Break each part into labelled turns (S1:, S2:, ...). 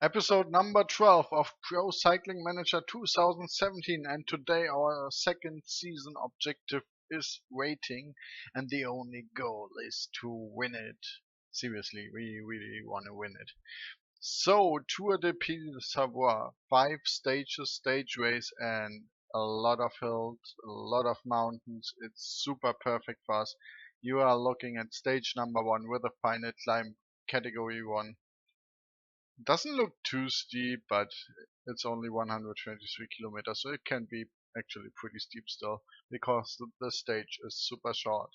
S1: Episode number 12 of Pro Cycling Manager 2017, and today our second season objective is waiting, and the only goal is to win it. Seriously, we really want to win it. So, Tour de Pays Savoie, 5 stages, stage race, and a lot of hills, a lot of mountains. It's super perfect for us. You are looking at stage number 1 with a final climb, category 1. Doesn't look too steep, but it's only 123 kilometers, so it can be actually pretty steep still, because the stage is super short.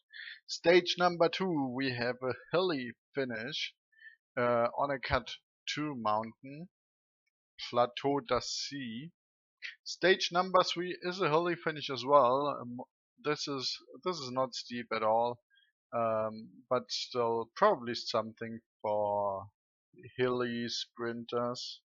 S1: Stage number 2, we have a hilly finish on a Cat 2 mountain, Plateau d'Assy. Stage number 3 is a hilly finish as well. This is not steep at all, but still probably something for hilly sprinters.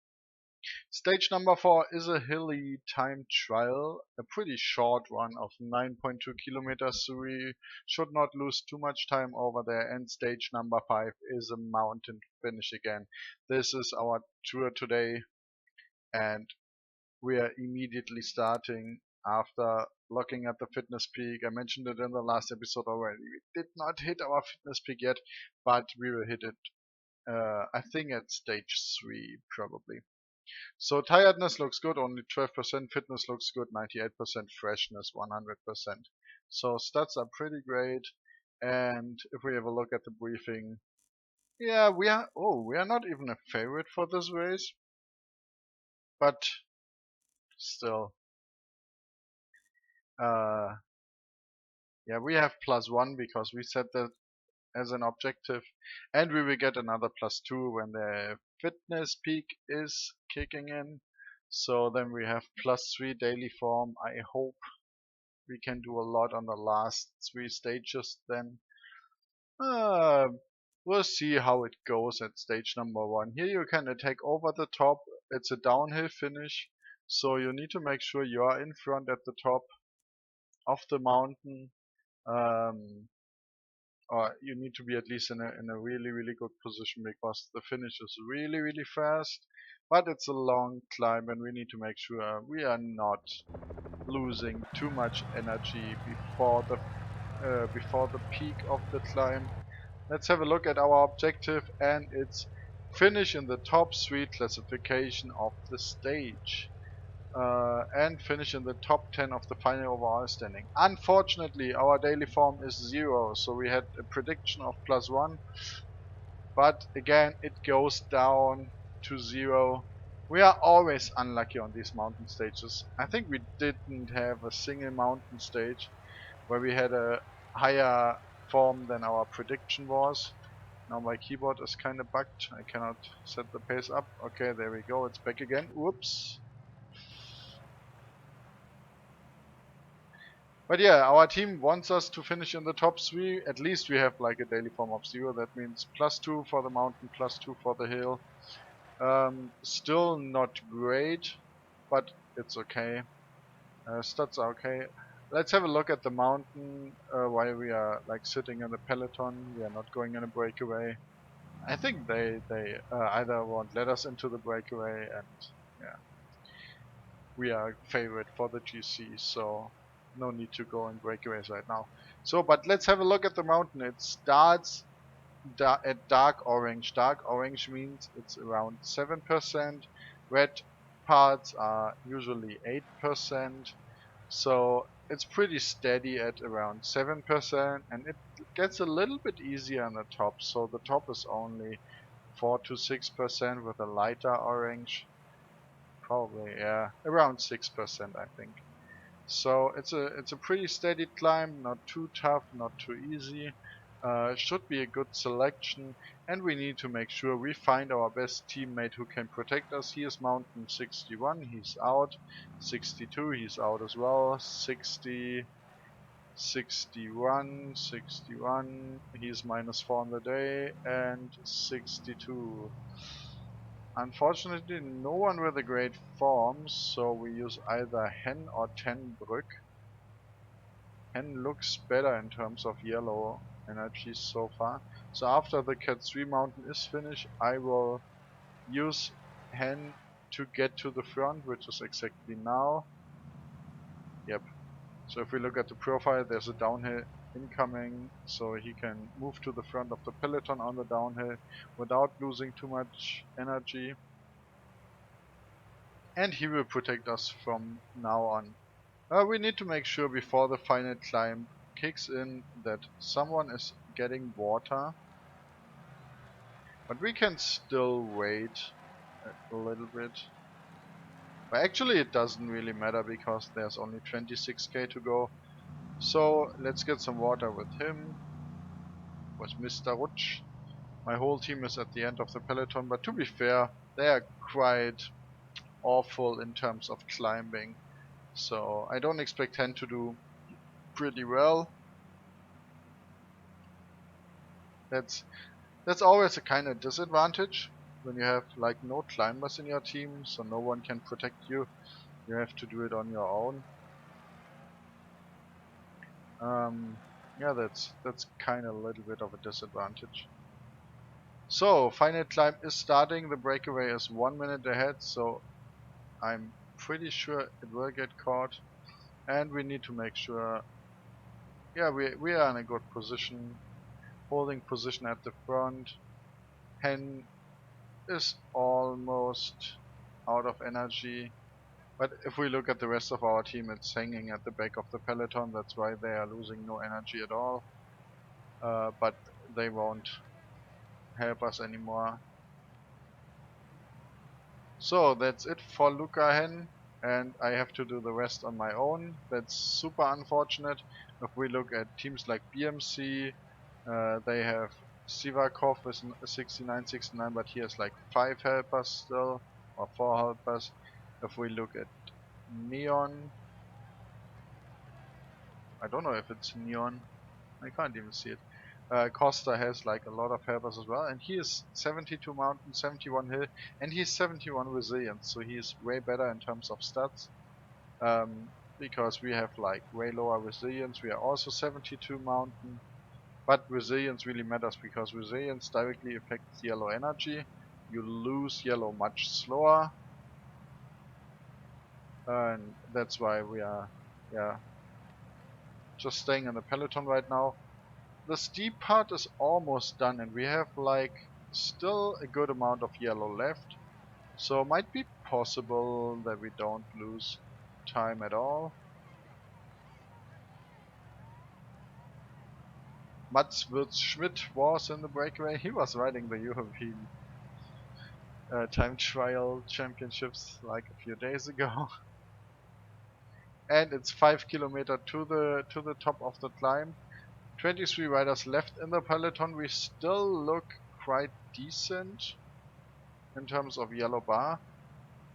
S1: Stage number 4 is a hilly time trial, a pretty short one of 9.2 kilometers, so we should not lose too much time over there. And stage number 5 is a mountain finish again. This is our tour today, and we are immediately starting after looking at the fitness peak. I mentioned it in the last episode already. We did not hit our fitness peak yet, but we will hit it, I think, at stage 3 probably. So tiredness looks good, only 12%, fitness looks good, 98%, freshness 100%. So stats are pretty great. And if we have a look at the briefing, yeah, we are not even a favorite for this race, but still, yeah, we have +1 because we set that as an objective, and we will get another +2 when the fitness peak is kicking in. So then we have +3 daily form. I hope we can do a lot on the last 3 stages then. We'll see how it goes at stage number 1. Here you can attack over the top. It's a downhill finish, so you need to make sure you are in front at the top of the mountain. Or you need to be at least in a really good position, because the finish is really fast, but it's a long climb, and we need to make sure we are not losing too much energy before the peak of the climb. Let's have a look at our objective, and it's finish in the top 3 classification of the stage. And finish in the top 10 of the final overall standing. Unfortunately, our daily form is 0, so we had a prediction of +1, but again it goes down to 0. We are always unlucky on these mountain stages. I think we didn't have a single mountain stage where we had a higher form than our prediction was. Now my keyboard is kind of bugged. I cannot set the pace up. Okay, there we go. It's back again. Whoops. But yeah, our team wants us to finish in the top 3. At least we have like a daily form of 0. That means +2 for the mountain, +2 for the hill. Still not great, but it's okay. Stats are okay. Let's have a look at the mountain while we are like sitting in the peloton. We are not going in a breakaway. I think they either won't let us into the breakaway, and yeah, we are favorite for the GC, so no need to go in breakaways right now. So, but let's have a look at the mountain. It starts at dark orange. Dark orange means it's around 7%. Red parts are usually 8%. So it's pretty steady at around 7%, and it gets a little bit easier on the top. So the top is only 4 to 6% with a lighter orange. Probably, yeah, around 6%, I think. So it's a pretty steady climb, not too tough, not too easy. Should be a good selection, and we need to make sure we find our best teammate who can protect us. Here's Mountain 61, he's out. 62, he's out as well. 60, 61, 61, he's -4 on the day, and 62. Unfortunately, no one with a great form, so we use either Hen or Ten Brück. Hen looks better in terms of yellow energy so far. So after the Cat 3 mountain is finished, I will use Hen to get to the front, which is exactly now. Yep. So if we look at the profile, there's a downhill incoming, so he can move to the front of the peloton on the downhill without losing too much energy. And he will protect us from now on. We need to make sure before the final climb kicks in that someone is getting water, but we can still wait a little bit. But actually it doesn't really matter because there's only 26k to go. So let's get some water with him, with Mr. Rutsch. My whole team is at the end of the peloton, but to be fair, they are quite awful in terms of climbing. So I don't expect Hen to do pretty well. That's that's always a kind of disadvantage when you have like no climbers in your team, so no one can protect you. You have to do it on your own. Yeah, that's kind of a little bit of a disadvantage. So final climb is starting. The breakaway is 1 minute ahead, so I'm pretty sure it will get caught. And we need to make sure, yeah, we are in a good position, holding position at the front. Hen is almost out of energy. But if we look at the rest of our team, it's hanging at the back of the peloton. That's why they are losing no energy at all. But they won't help us anymore. So that's it for Luca Hen, and I have to do the rest on my own. That's super unfortunate. If we look at teams like BMC, they have Sivakov with 69, but he has like 5 helpers still, or 4 helpers. If we look at Neon, I don't know if it's Neon, I can't even see it. Costa has like a lot of helpers as well, and he is 72 mountain, 71 hill, and he's 71 resilience, so he is way better in terms of stats. Because we have like way lower resilience. We are also 72 mountain, but resilience really matters because resilience directly affects yellow energy. You lose yellow much slower, and that's why we are, yeah, just staying in the peloton right now. The steep part is almost done, and we have like still a good amount of yellow left. So it might be possible that we don't lose time at all. Mats Schmidt was in the breakaway. He was riding the European time trial championships like a few days ago. And it's 5 kilometers to the top of the climb. 23 riders left in the peloton. We still look quite decent in terms of yellow bar.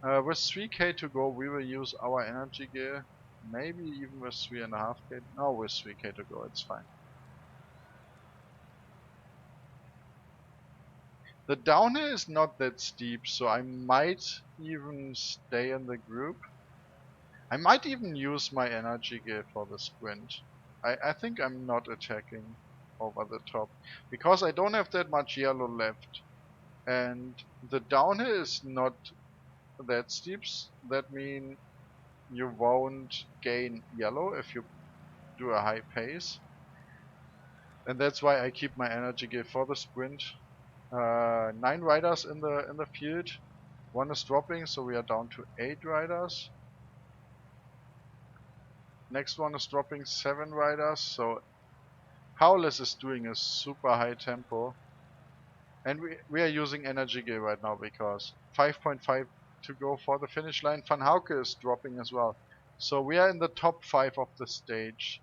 S1: With 3k to go, we will use our energy gear. Maybe even with 3.5k. No, with 3k to go, it's fine. The downhill is not that steep, so I might even stay in the group. I might even use my energy gear for the sprint. I think I'm not attacking over the top because I don't have that much yellow left. And the downhill is not that steep. That means you won't gain yellow if you do a high pace. And that's why I keep my energy gear for the sprint. 9 riders in the field. One is dropping, so we are down to 8 riders. Next one is dropping 7 riders, so Paulus is doing a super high tempo. And we are using energy gear right now because 5.5 to go for the finish line. Van Hauke is dropping as well. So we are in the top 5 of the stage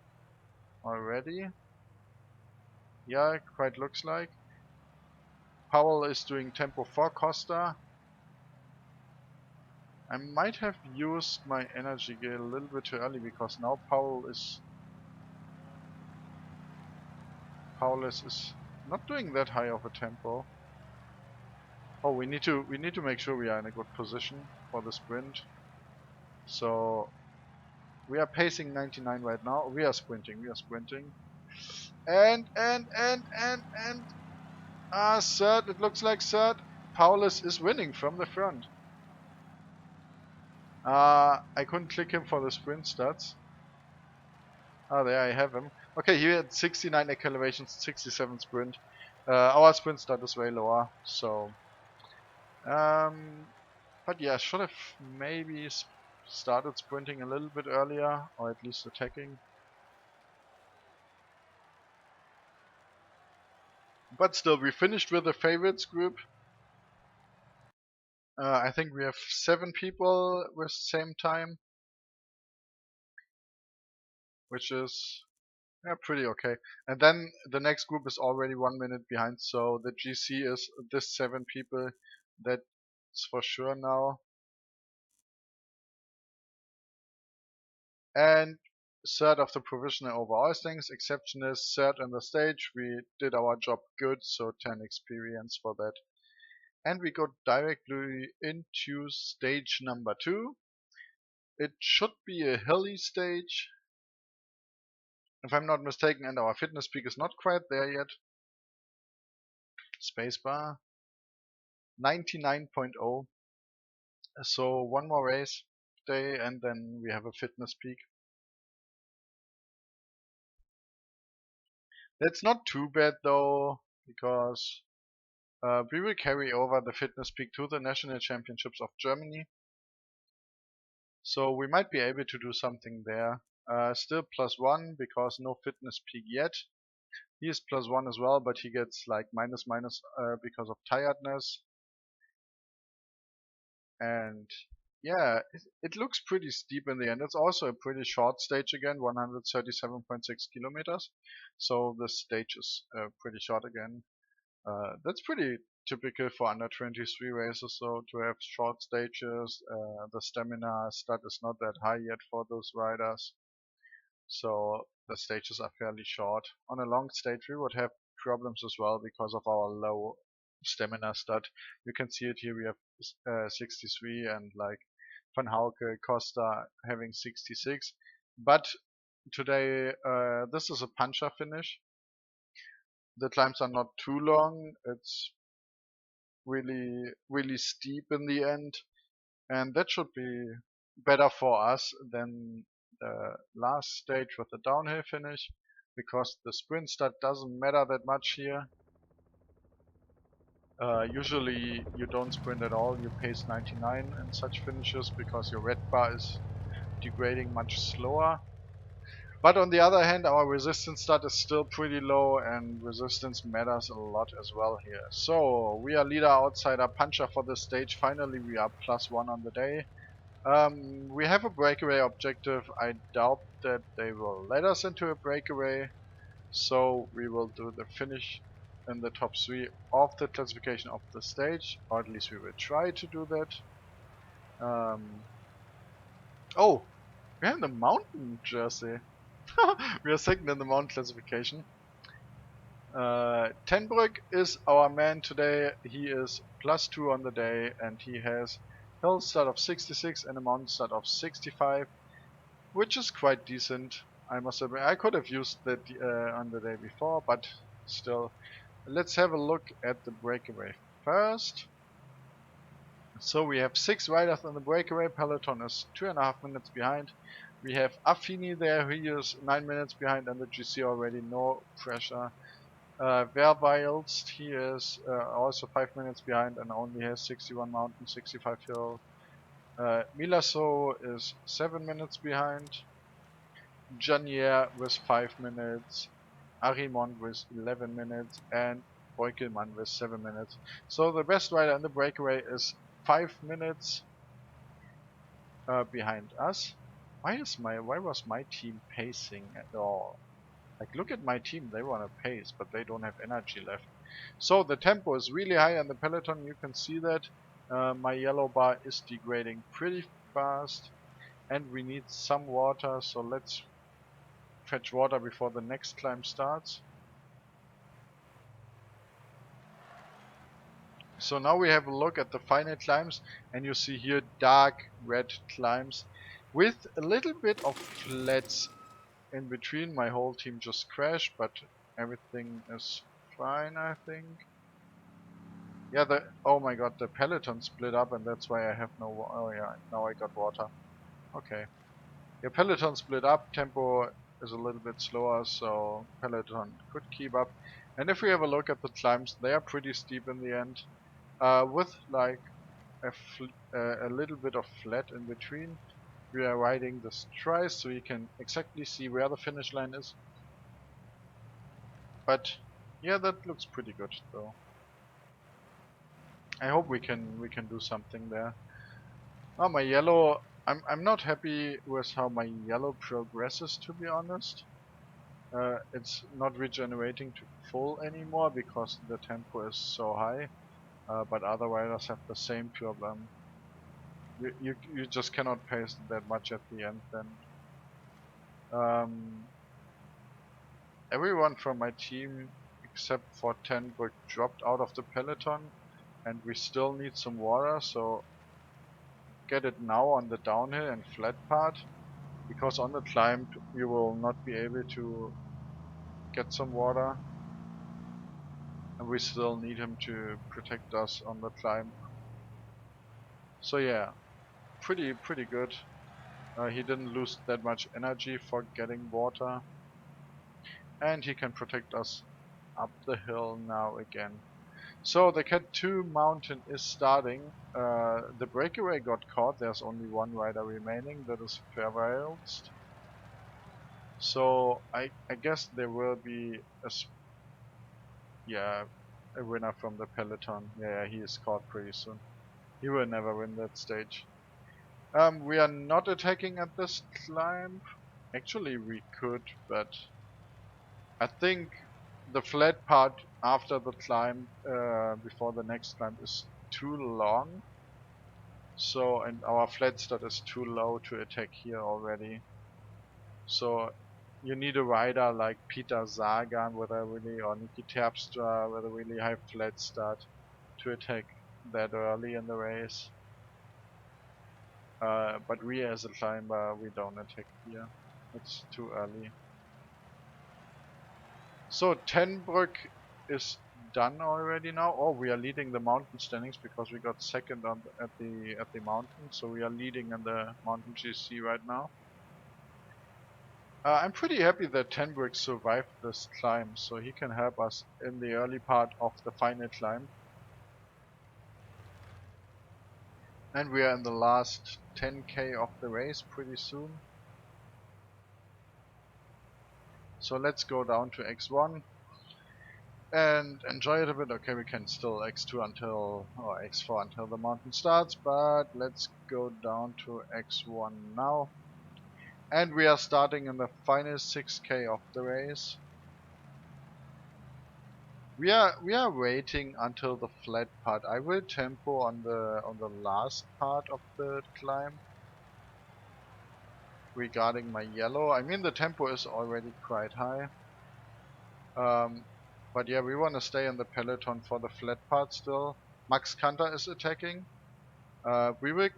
S1: already. Yeah, quite looks like. Powell is doing tempo for Costa. I might have used my energy gear a little bit too early because now Paulus is not doing that high of a tempo. Oh, we need to make sure we are in a good position for the sprint. So we are pacing 99 right now. We are sprinting. We are sprinting. And third. It looks like third. Paulus is winning from the front. I couldn't click him for the sprint stats. Oh, there I have him. Okay, he had 69 acceleration, 67 sprint. Our sprint stat is way lower, so... but yeah, should have maybe started sprinting a little bit earlier, or at least attacking. But still, we finished with the favorites group. I think we have 7 people with same time, which is pretty okay. And then the next group is already 1 minute behind, so the GC is this 7 people. That's for sure now. And third of the provisional overall things. Exception is third on the stage. We did our job good, so 10 experience for that. And we go directly into stage number 2. It should be a hilly stage, if I'm not mistaken, and our fitness peak is not quite there yet. Spacebar 99.0. So one more race day and then we have a fitness peak. That's not too bad though, because we will carry over the fitness peak to the national championships of Germany. So we might be able to do something there. Still +1 because no fitness peak yet. He is +1 as well, but he gets like minus because of tiredness. And yeah, it looks pretty steep in the end. It's also a pretty short stage again, 137.6 kilometers. So the stage is pretty short again. That's pretty typical for under 23 races, so to have short stages. The stamina stat is not that high yet for those riders, so the stages are fairly short. On a long stage we would have problems as well because of our low stamina stat. You can see it here, we have 63 and like Van Hauke, Costa having 66. But today this is a puncher finish. The climbs are not too long. It's really steep in the end, and that should be better for us than the last stage with the downhill finish, because the sprint stat doesn't matter that much here. Usually you don't sprint at all, you pace 99 in such finishes because your red bar is degrading much slower. But on the other hand, our resistance stat is still pretty low, and resistance matters a lot as well here. So we are leader, outsider, puncher for this stage. Finally, we are +1 on the day. We have a breakaway objective. I doubt that they will let us into a breakaway, so we will do the finish in the top 3 of the classification of the stage, or at least we will try to do that. Oh, we have the mountain jersey. We are second in the mountain classification. Tenbrück is our man today. He is +2 on the day, and he has hill stat of 66 and a mountain stat of 65, which is quite decent. I must admit, I could have used that on the day before, but still. Let's have a look at the breakaway first. So we have 6 riders on the breakaway. Peloton is 2.5 minutes behind. We have Affini there, he is 9 minutes behind, and the GC already, no pressure. Verweilst, he is also 5 minutes behind and only has 61 mountain, 65 hill. Milaso is 7 minutes behind. Janier with 5 minutes. Arimont with 11 minutes. And Beukelmann with 7 minutes. So the best rider in the breakaway is 5 minutes behind us. Why was my team pacing at all? Like, look at my team, they want to pace, but they don't have energy left. So the tempo is really high on the peloton, you can see that. My yellow bar is degrading pretty fast, and we need some water, so let's fetch water before the next climb starts. So now we have a look at the final climbs, and you see here dark red climbs with a little bit of flats in between. My whole team just crashed, but everything is fine, I think. Yeah, oh my god, the peloton split up and that's why I have no oh yeah, now I got water. Okay. Yeah, peloton split up, tempo is a little bit slower, so peloton could keep up. And if we have a look at the climbs, they are pretty steep in the end. With like a little bit of flat in between. We are riding this twice so you can exactly see where the finish line is. But yeah, that looks pretty good though. I hope we can do something there. Oh, my yellow. I'm not happy with how my yellow progresses, to be honest. It's not regenerating to full anymore because the tempo is so high. But other riders have the same problem. You just cannot pace that much at the end. Then um, everyone from my team except for Tenbrook dropped out of the peloton, and we still need some water. So get it now on the downhill and flat part, because on the climb you will not be able to get some water, and we still need him to protect us on the climb. So yeah, pretty good. He didn't lose that much energy for getting water, and he can protect us up the hill now again. So the Cat 2 mountain is starting. The breakaway got caught. There's only one rider remaining. That is Verwailst. So I guess there will be yeah, a winner from the peloton. Yeah, he is caught pretty soon. He will never win that stage. We are not attacking at this climb. Actually, we could, but I think the flat part after the climb, before the next climb, is too long. So, and our flat stat is too low to attack here already. So, you need a rider like Peter Sagan with a really, or Niki Terpstra with a really high flat stat to attack that early in the race. But we as a climber, we don't attack here. It's too early. So Tenbrook is done already now. Oh, we are leading the mountain standings because we got second at the mountain. So we are leading in the mountain GC right now. I'm pretty happy that Tenbrook survived this climb, so he can help us in the early part of the final climb. And we are in the last 10k of the race pretty soon. So let's go down to X1 and enjoy it a bit. Okay, we can still X2 until, or X4 until the mountain starts, but let's go down to X1 now. And we are starting in the final 6k of the race. We are waiting until the flat part. I will tempo on the last part of the climb regarding my yellow. I mean, the tempo is already quite high. Um, but yeah, we want to stay in the peloton for the flat part still. Max Kanter is attacking. We will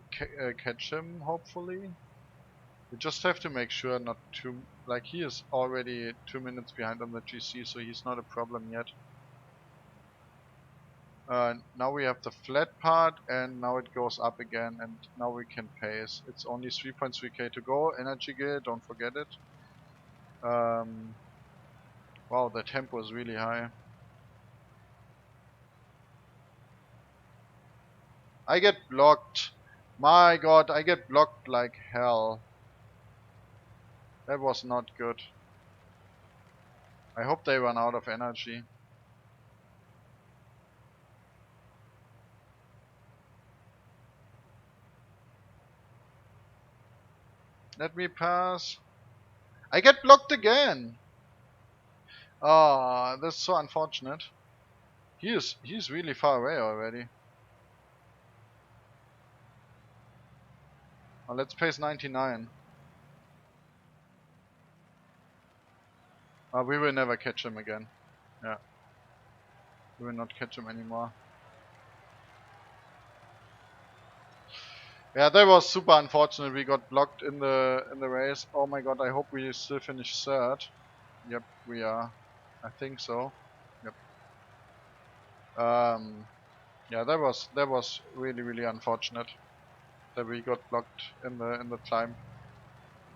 S1: catch him hopefully. We just have to make sure not to, like, he is already 2 minutes behind on the GC, so he's not a problem yet. Now we have the flat part, and now it goes up again, and now we can pace. It's only 3.3k to go. Energy gear, don't forget it. Wow, the tempo is really high. I get blocked. My god, I get blocked like hell. That was not good. I hope they run out of energy. Let me pass. I get blocked again. Ah, that's so unfortunate. He's really far away already. Let's pace 99. We will never catch him again. Yeah, we will not catch him anymore. Yeah, that was super unfortunate. We got blocked in the race. Oh my god, I hope we still finish third. Yep, we are. I think so. Yep. Yeah, that was really unfortunate that we got blocked in the climb.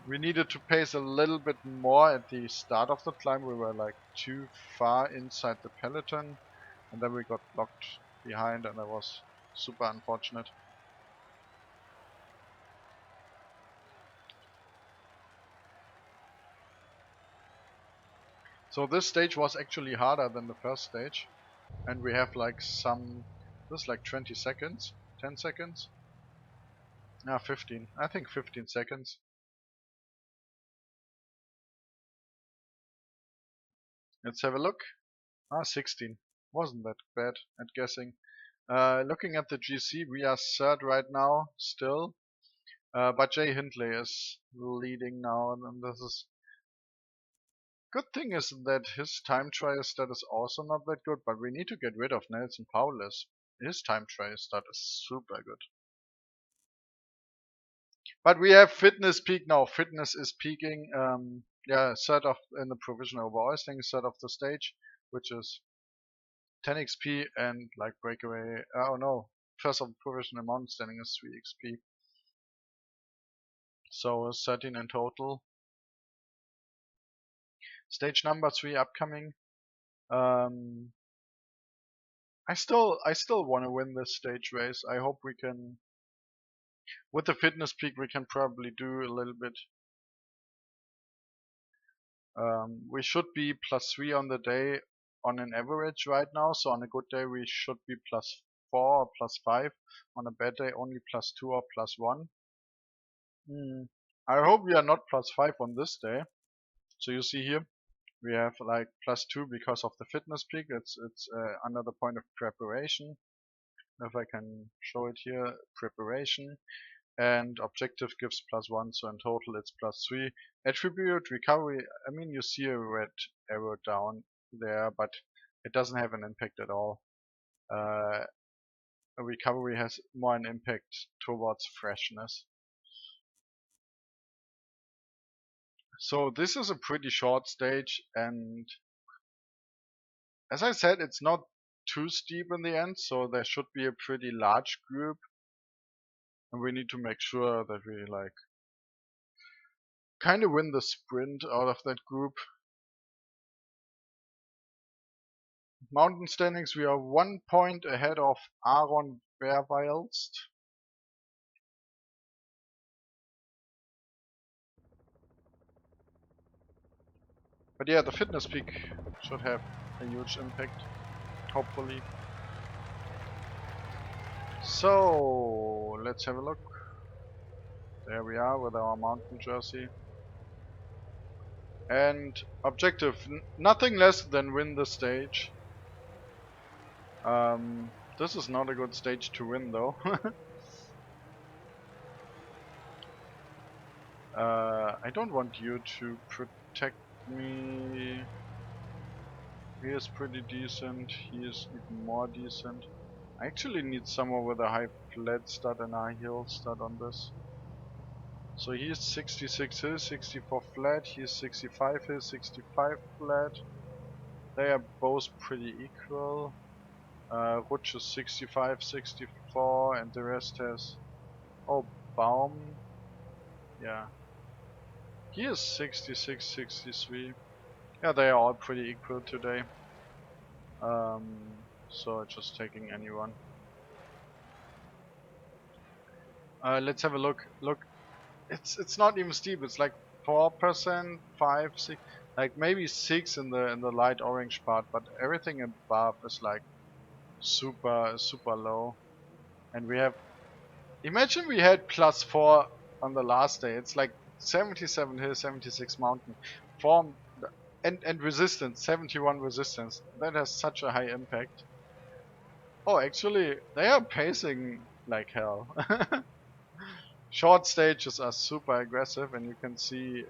S1: We needed to pace a little bit more at the start of the climb. We were like too far inside the peloton, and then we got blocked behind, and that was super unfortunate. So this stage was actually harder than the first stage, and we have like this is like 20 seconds, 10 seconds, 15. I think 15 seconds. Let's have a look. 16. Wasn't that bad at guessing. Looking at the GC, we are third right now still, but Jay Hindley is leading now, and this is good thing is that his time trial stat is also not that good, but we need to get rid of Nelson Paulus. His time trial stat is super good. But we have fitness peak now. Fitness is peaking. Yeah, third of in the provisional overall thing, third of the stage, which is 10 XP and like breakaway. Oh no, first of provisional mountain standing is 3 XP. So 13 in total. Stage number 3 upcoming. I still want to win this stage race. I hope we can. With the fitness peak, we can probably do a little bit. We should be +3 on the day on an average right now. So on a good day, we should be +4 or +5. On a bad day, only +2 or +1. I hope we are not +5 on this day. So you see here, we have like +2 because of the fitness peak. It's another point of preparation. If I can show it here, preparation. And objective gives +1, so in total it's +3. Attribute recovery, I mean you see a red arrow down there, but it doesn't have an impact at all. Recovery has more an impact towards freshness. So this is a pretty short stage, and as I said, it's not too steep in the end, so there should be a pretty large group, and we need to make sure that we like kind of win the sprint out of that group. Mountain standings, we are 1 point ahead of Aaron Verweilst. But yeah, the fitness peak should have a huge impact, hopefully. So, let's have a look. There we are with our mountain jersey. And objective, nothing less than win the stage. This is not a good stage to win though. I don't want you to protect me. He is pretty decent. He is even more decent. I actually need someone with a high flat stat and a high heel stat on this. So he is 66 hill, 64 flat. He is 65 hill, 65 flat. They are both pretty equal. Rutsch is 65, 64, and the rest has. Oh, Baum. Yeah. He is 66, 63. Yeah, they are all pretty equal today. So just taking anyone. Let's have a look. Look, it's not even steep. It's like 4%, 5, 6, like maybe 6 in the light orange part, but everything above is like super low. And we have, imagine we had +4 on the last day. It's like 77 hill, 76 mountain, form and resistance, 71 resistance. That has such a high impact. Oh, actually, they are pacing like hell. Short stages are super aggressive, and you can see.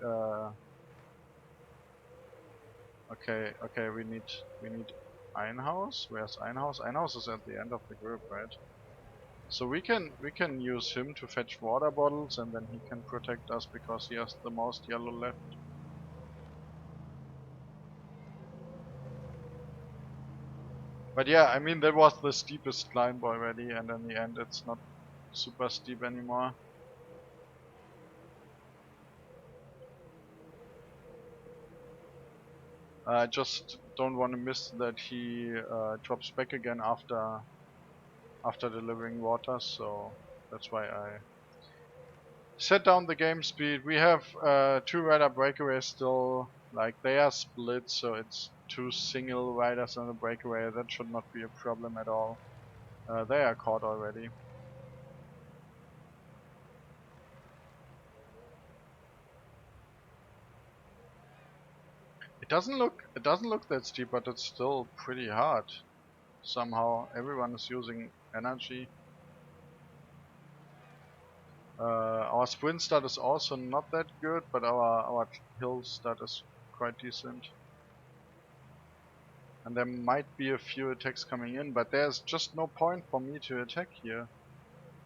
S1: Okay, we need Einhaus. Where's Einhaus? Einhaus is at the end of the group, right? So we can use him to fetch water bottles, and then he can protect us because he has the most yellow left. But yeah, I mean that was the steepest climb already, and in the end it's not super steep anymore. I just don't want to miss that he drops back again after delivering water, so that's why I set down the game speed. We have two rider breakaways still, like they are split, so it's two single riders on the breakaway. That should not be a problem at all. They are caught already. It doesn't look that steep, but it's still pretty hard. Somehow everyone is using energy. Our sprint stat is also not that good, but our hill stat is quite decent. And there might be a few attacks coming in, but there's just no point for me to attack here.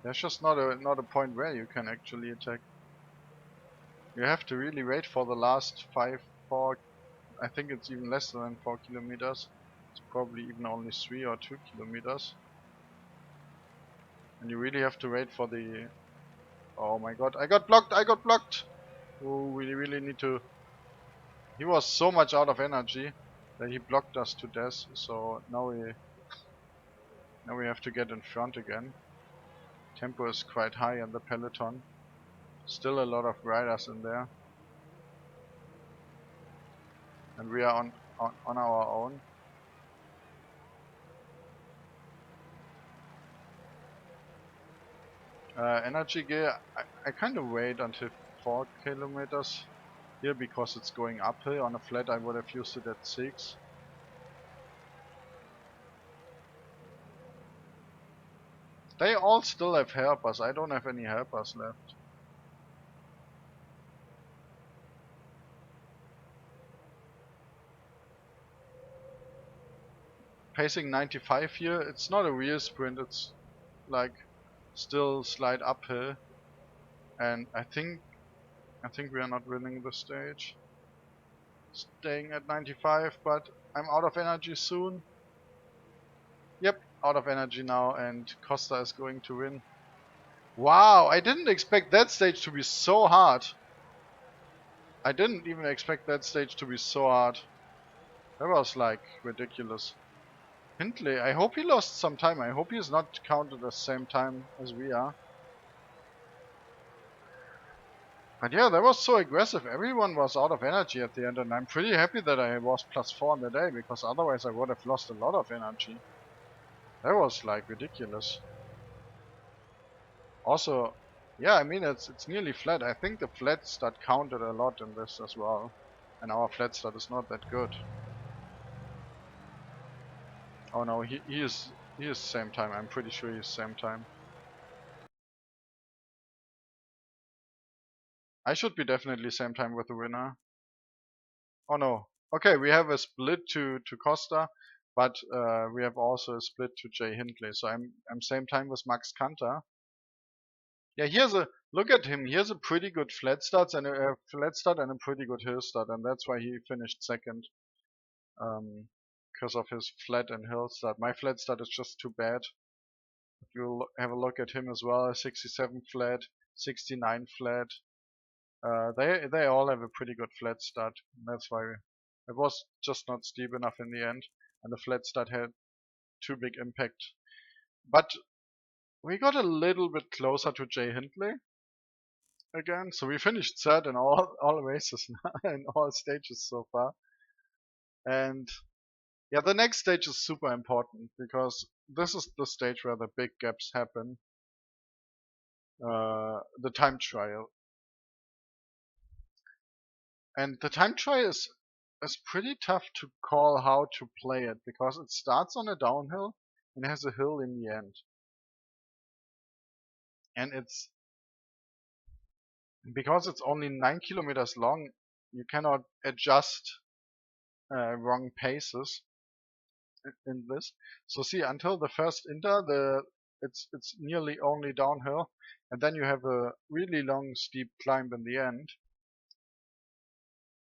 S1: There's just not a point where you can actually attack. You have to really wait for the last 4. I think it's even less than 4 kilometers. It's probably even only 3 or 2 kilometers. And you really have to wait for the... Oh my god, I got blocked! I got blocked! Oh, we really need to... He was so much out of energy that he blocked us to death, so now we have to get in front again. Tempo is quite high in the peloton. Still a lot of riders in there. And we are on our own. Energy gear, I kind of wait until 4 kilometers here because it's going uphill. On a flat I would have used it at 6. They all still have helpers, I don't have any helpers left. Pacing 95 here, it's not a real sprint, it's like still slight uphill. And I think we are not winning the stage. Staying at 95, but I'm out of energy soon. Yep, out of energy now, and Costa is going to win. Wow, I didn't expect that stage to be so hard. I didn't even expect that stage to be so hard. That was like ridiculous. Hindley, I hope he lost some time. I hope he's not counted the same time as we are. But yeah, that was so aggressive. Everyone was out of energy at the end, and I'm pretty happy that I was +4 on the day, because otherwise I would have lost a lot of energy. That was like ridiculous. Also, yeah, I mean it's nearly flat. I think the flat stat counted a lot in this as well. And our flat stat is not that good. Oh no, he is same time. I'm pretty sure he's same time. I should be definitely same time with the winner. Oh no. Okay, we have a split to Costa, but we have also a split to Jay Hindley. So I'm same time with Max Kanter. Yeah, here's a look at him. He has a pretty good flat start and a flat start and a pretty good hill start, and that's why he finished second. Because of his flat and hill start. My flat start is just too bad. If you have a look at him as well, 67 flat, 69 flat. They all have a pretty good flat start. That's why it was just not steep enough in the end, and the flat start had too big impact. But we got a little bit closer to Jay Hindley again, so we finished third in all races in all stages so far. And yeah, the next stage is super important because this is the stage where the big gaps happen. The time trial. And the time trial is pretty tough to call how to play it because it starts on a downhill and has a hill in the end. And it's because it's only 9 kilometers long, you cannot adjust wrong paces in this. So see, until the first inter, it's nearly only downhill, and then you have a really long steep climb in the end.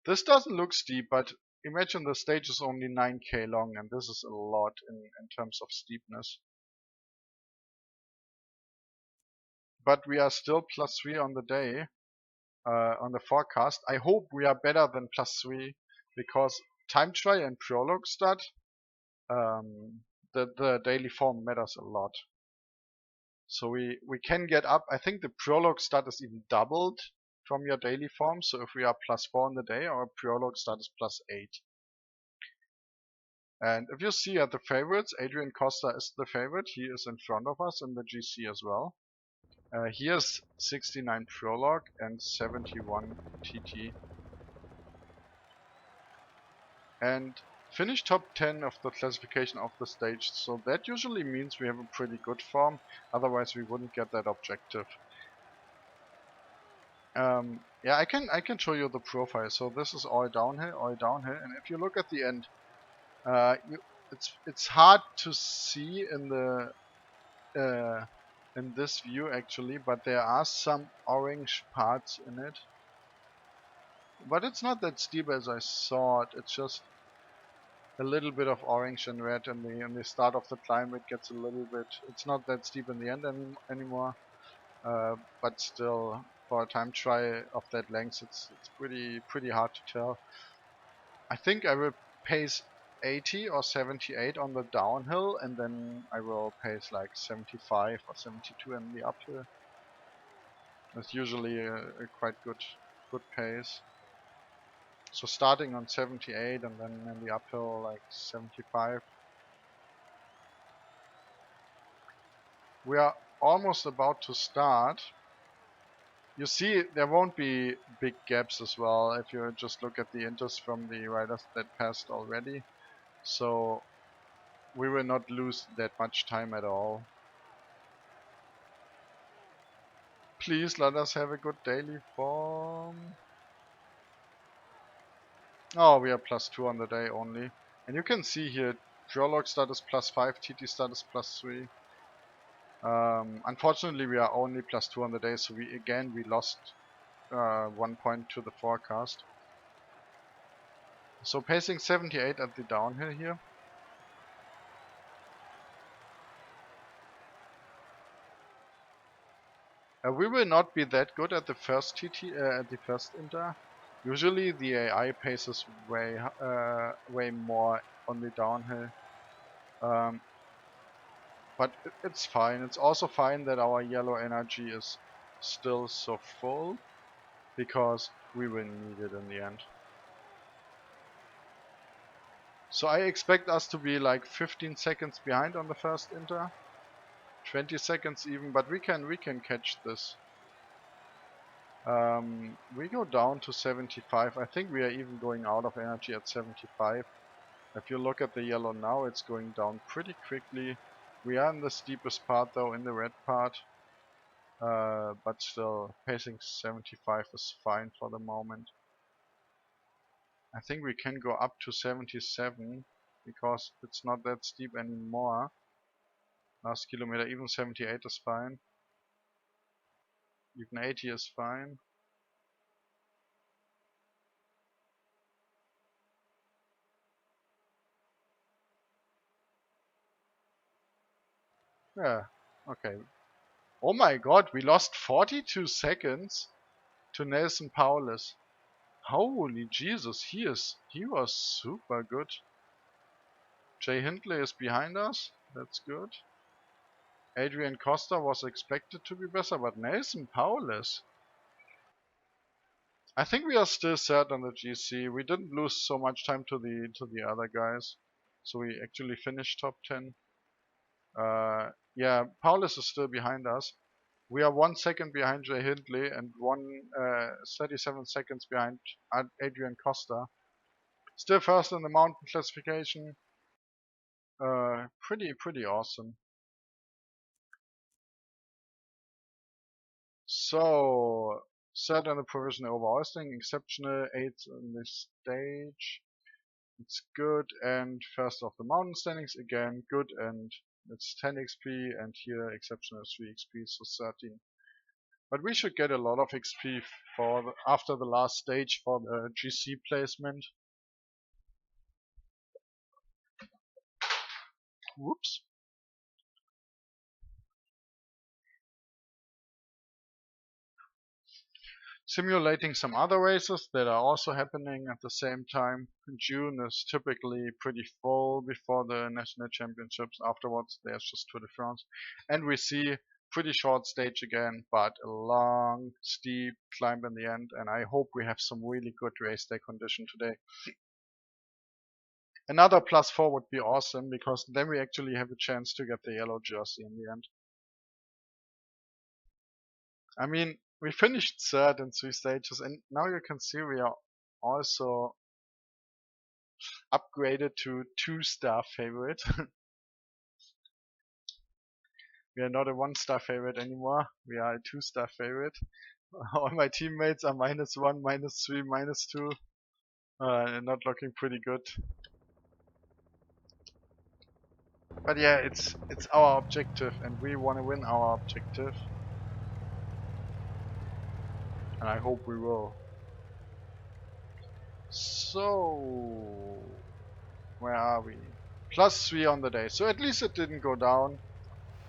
S1: This doesn't look steep, but imagine the stage is only 9k long, and this is a lot in terms of steepness. But we are still +3 on the day, on the forecast. I hope we are better than +3, because time trial and prologue stat, the daily form matters a lot. So we can get up. I think the prologue stat is even doubled from your daily form. So if we are +4 on the day, our prologue stat is +8. And if you see at the favorites, Adrian Costa is the favorite. He is in front of us in the GC as well. He has 69 prologue and 71 TT. And finished top 10 of the classification of the stage. So that usually means we have a pretty good form. Otherwise we wouldn't get that objective. Yeah, I can show you the profile. So this is all downhill, and if you look at the end, it's hard to see in the in this view actually, but there are some orange parts in it. But it's not that steep as I thought. It's just a little bit of orange and red in the start of the climb. It gets a little bit. It's not that steep in the end anymore. But still, for a time trial of that length, it's pretty hard to tell. I think I will pace 80 or 78 on the downhill, and then I will pace like 75 or 72 in the uphill. That's usually a quite good pace. So starting on 78 and then in the uphill like 75. We are almost about to start. You see, there won't be big gaps as well if you just look at the inters from the riders that passed already. So we will not lose that much time at all. Please let us have a good daily form. Oh, we are +2 on the day only. And you can see here, prologue stat is +5, TT stat is +3. Unfortunately, we are only +2 on the day, so we lost 1 point to the forecast. So pacing 78 at the downhill here. We will not be that good at the first TT, at the first inter. Usually the AI paces way more on the downhill. But it's fine. It's also fine that our yellow energy is still so full, because we will need it in the end. So I expect us to be like 15 seconds behind on the first inter. 20 seconds even, but we can catch this. We go down to 75. I think we are even going out of energy at 75. If you look at the yellow now, it's going down pretty quickly. We are in the steepest part though, in the red part. But still, pacing 75 is fine for the moment. I think we can go up to 77 because it's not that steep anymore. Last kilometer, even 78 is fine. Even 80 is fine. Yeah, okay. Oh my god, we lost 42 seconds to Nelson Paulus. Holy Jesus, he was super good. Jay Hindley is behind us. That's good. Adrian Costa was expected to be better, but Nelson Paulus. I think we are still third on the GC. We didn't lose so much time to the other guys, so we actually finished top 10. Yeah, Paulus is still behind us. We are 1 second behind Jay Hindley and 37 seconds behind Adrian Costa. Still first in the mountain classification. Pretty awesome. So, third on the provisional overall standing, exceptional, 8th on the stage. It's good, and first of the mountain standings, again good, and it's 10 XP, and here exceptional 3 XP, so 13. But we should get a lot of XP after the last stage for the GC placement. Whoops. Simulating some other races that are also happening at the same time. June is typically pretty full before the national championships. Afterwards, there's just Tour de France. And we see pretty short stage again, but a long, steep climb in the end. And I hope we have some really good race day condition today. Another +4 would be awesome, because then we actually have a chance to get the yellow jersey in the end. I mean, we finished third in 3 stages, and now you can see we are also upgraded to 2-star favorite. We are not a 1-star favorite anymore, we are a 2-star favorite. All my teammates are -1, -3, -2, and not looking pretty good. But yeah, it's our objective, and we want to win our objective. And I hope we will. So, where are we? +3 on the day. So at least it didn't go down.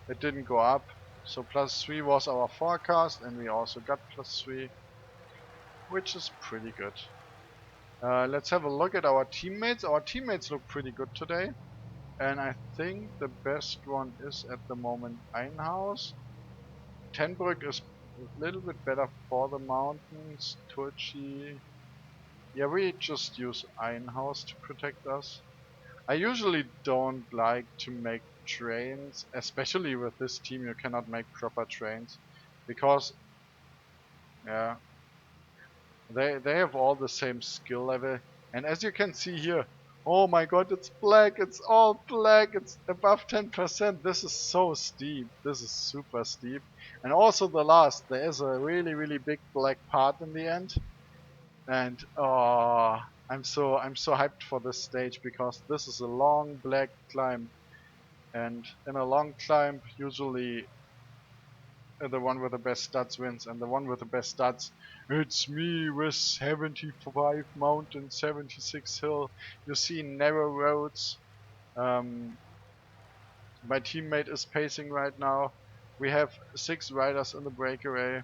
S1: It didn't go up. So +3 was our forecast, and we also got +3, which is pretty good. Let's have a look at our teammates. Our teammates look pretty good today. And I think the best one is at the moment Einhaus. Tenbrück is a little bit better for the mountains. Turchi. Yeah, we just use Einhaus to protect us. I usually don't like to make trains, especially with this team you cannot make proper trains, because yeah, they have all the same skill level, and as you can see here, oh my god, it's black, it's all black, it's above 10%. This is so steep, this is super steep. And also the last, there is a really big black part in the end, and I'm so hyped for this stage, because this is a long black climb. And in a long climb, usually the one with the best stats wins, and the one with the best stats, it's me with 75 mountain, 76 hill. You see narrow roads. My teammate is pacing right now. We have 6 riders in the breakaway.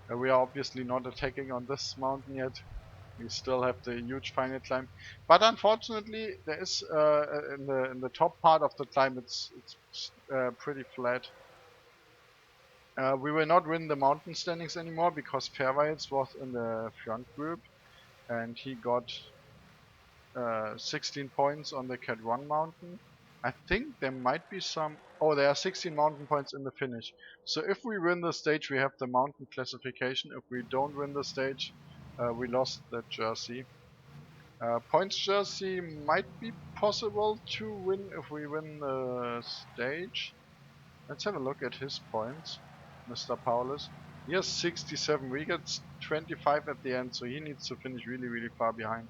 S1: We are obviously not attacking on this mountain yet. We still have the huge final climb, but unfortunately, there is in the top part of the climb, it's pretty flat. We will not win the mountain standings anymore, because Fairwilds was in the front group, and he got 16 points on the Cat 1 mountain. I think there might be some. Oh, there are 16 mountain points in the finish. So if we win the stage, we have the mountain classification. If we don't win the stage, we lost that jersey. Points jersey might be possible to win if we win the stage. Let's have a look at his points, Mr. Paulus. He has 67. We get 25 at the end, so he needs to finish really far behind.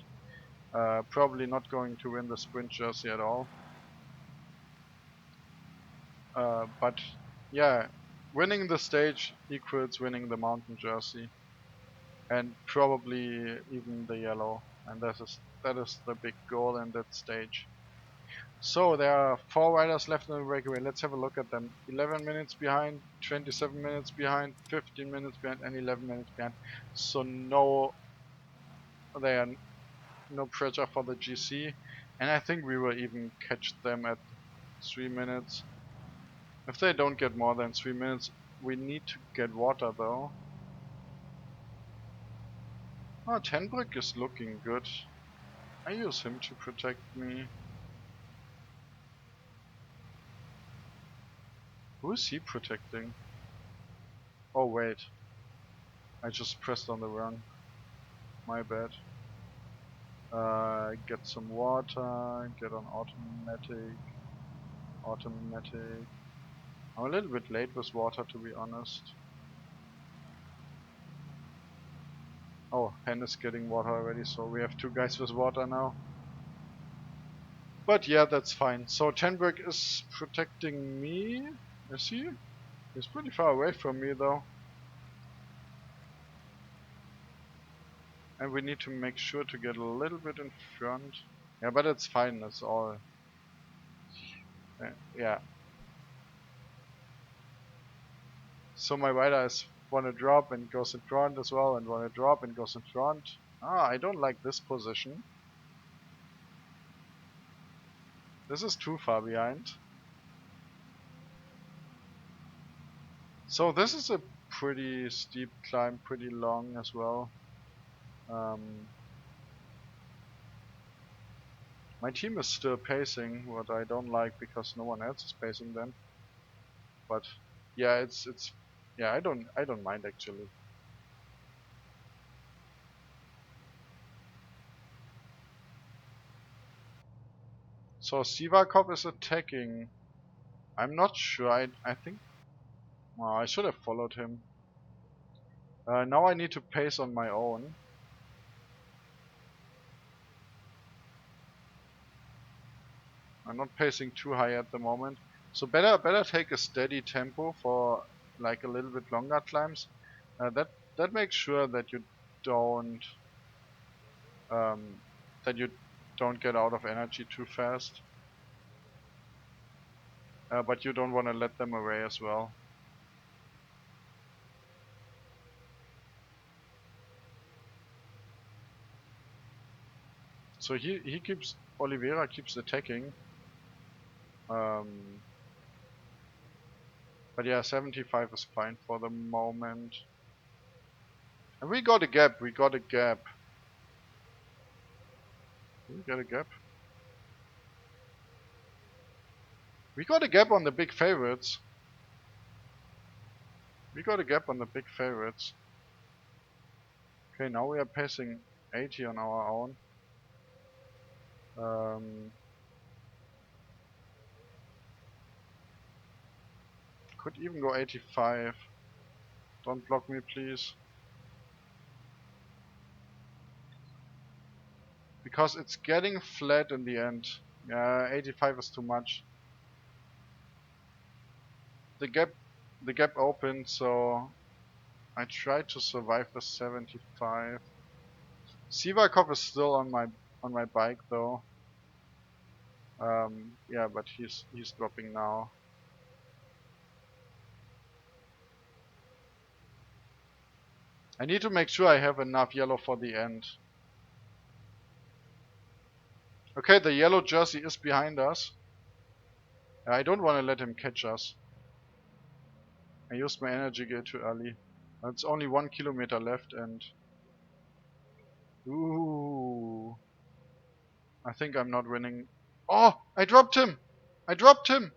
S1: Probably not going to win the sprint jersey at all. But yeah, winning the stage equals winning the mountain jersey, and probably even the yellow. And that is the big goal in that stage. So there are 4 riders left in the breakaway. Let's have a look at them. 11 minutes behind, 27 minutes behind, 15 minutes behind, and 11 minutes behind. So there are no pressure for the GC. And I think we will even catch them at 3 minutes. If they don't get more than 3 minutes, we need to get water though. Oh, Tenbrück is looking good. I use him to protect me. Who is he protecting? Oh wait, I just pressed on the wrong. My bad. Get some water, get on automatic. I'm a little bit late with water, to be honest. Oh, Hen is getting water already, so we have 2 guys with water now. But yeah, that's fine. So Tenbrück is protecting me. Is he? He's pretty far away from me though. And we need to make sure to get a little bit in front. Yeah, but it's fine, that's all. Yeah. So my rider is wanna drop and goes in front as well, and wanna drop and goes in front. Ah, I don't like this position. This is too far behind. So this is a pretty steep climb, pretty long as well. Um, my team is still pacing, what I don't like because no one else is pacing them. But yeah, it's yeah, I don't mind actually. So Sivakov is attacking. I'm not sure. I think I should have followed him. Now I need to pace on my own. I'm not pacing too high at the moment. So better take a steady tempo for like a little bit longer climbs. That makes sure that don't um, you don't get out of energy too fast. But you don't want to let them away as well. So he keeps Oliveira keeps attacking. Um, but yeah, 75 is fine for the moment. And we got a gap. We got a gap. We got a gap. We got a gap on the big favorites. We got a gap on the big favorites. Okay, now we are pacing 80 on our own. Um, could even go 85. Don't block me, please. Because it's getting flat in the end. Yeah, 85 is too much. The gap, the gap opened, so I tried to survive the 75. Sivakov is still on my bike though. Yeah, but he's dropping now. I need to make sure I have enough yellow for the end. Okay, the yellow jersey is behind us. I don't want to let him catch us. I used my energy gear too early. It's only 1 kilometer left and... Ooh. I think I'm not winning. Oh! I dropped him! I dropped him!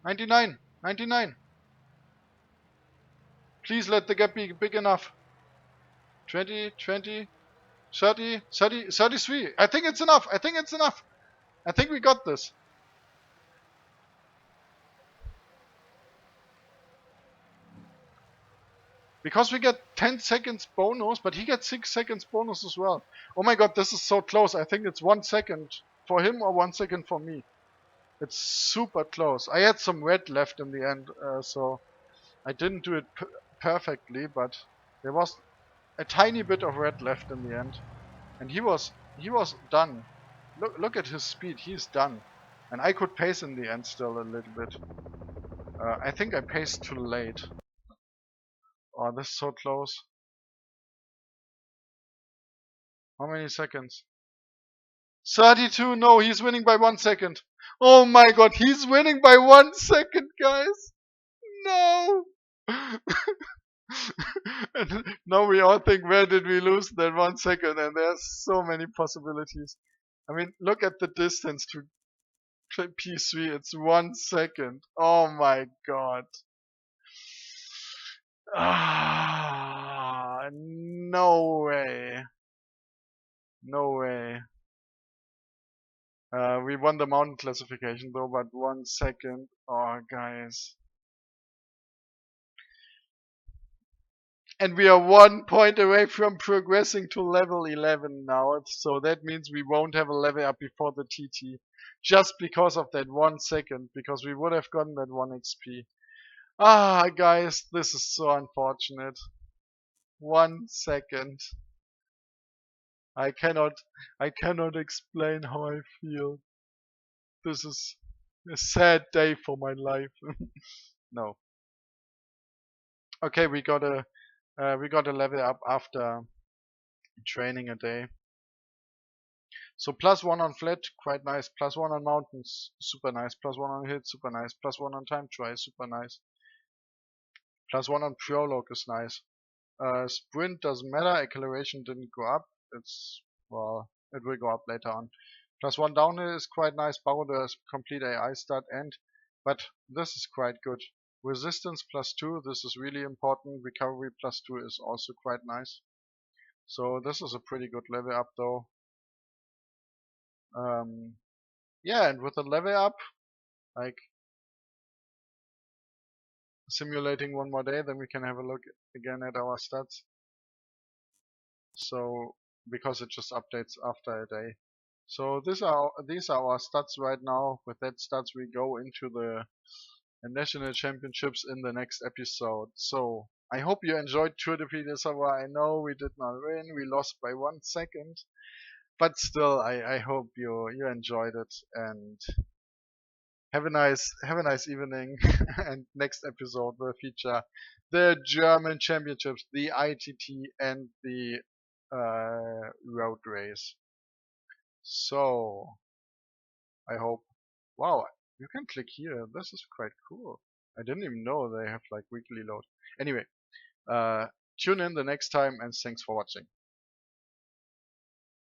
S1: 99! 99! Please let the gap be big enough. 20, 20, 30, 30, 33. I think it's enough. I think it's enough. I think we got this. Because we get 10 seconds bonus, but he gets 6 seconds bonus as well. Oh my god, this is so close. I think it's 1 second for him or 1 second for me. It's super close. I had some red left in the end, so I didn't do it perfectly, but there was a tiny bit of red left in the end. And he was done. Look at his speed. He's done. And I could pace in the end still a little bit. I think I paced too late. Oh, this is so close. How many seconds? 32. No, he's winning by 1 second. Oh my god, he's winning by 1 second, guys. No. And now we all think, where did we lose that 1 second? And there's so many possibilities. I mean, look at the distance to P3. It's 1 second. Oh my god. Ah, no way. No way. We won the mountain classification though, but 1 second. Oh, guys. And we are 1 point away from progressing to level 11 now. So that means we won't have a level up before the TT. Just because of that 1 second. Because we would have gotten that 1 XP. Ah, guys, this is so unfortunate. 1 second. I cannot I cannot explain how I feel. This is a sad day for my life. No. Okay, we got a level up after training a day. So +1 on flat, quite nice. +1 on mountains, super nice. +1 on hit, super nice. +1 on time try, super nice. +1 on prologue is nice. Sprint doesn't matter. Acceleration didn't go up. It's, well, it will go up later on. +1 downhill is quite nice. Bauer is complete AI stat, but this is quite good. Resistance +2, this is really important. Recovery +2 is also quite nice. So this is a pretty good level up though. Yeah, and with the level up, like simulating one more day, then we can have a look again at our stats. So because it just updates after a day. So these are our stats right now. With that stats, we go into the national championships in the next episode. So I hope you enjoyed Tour de Pied Savoie. I know we did not win. We lost by 1 second. But still, I hope you enjoyed it, and have a nice evening. And next episode will feature the German championships, the ITT, and the road race. So I hope. Wow, you can click here. This is quite cool. I didn't even know they have like weekly load. Anyway, tune in the next time, and thanks for watching.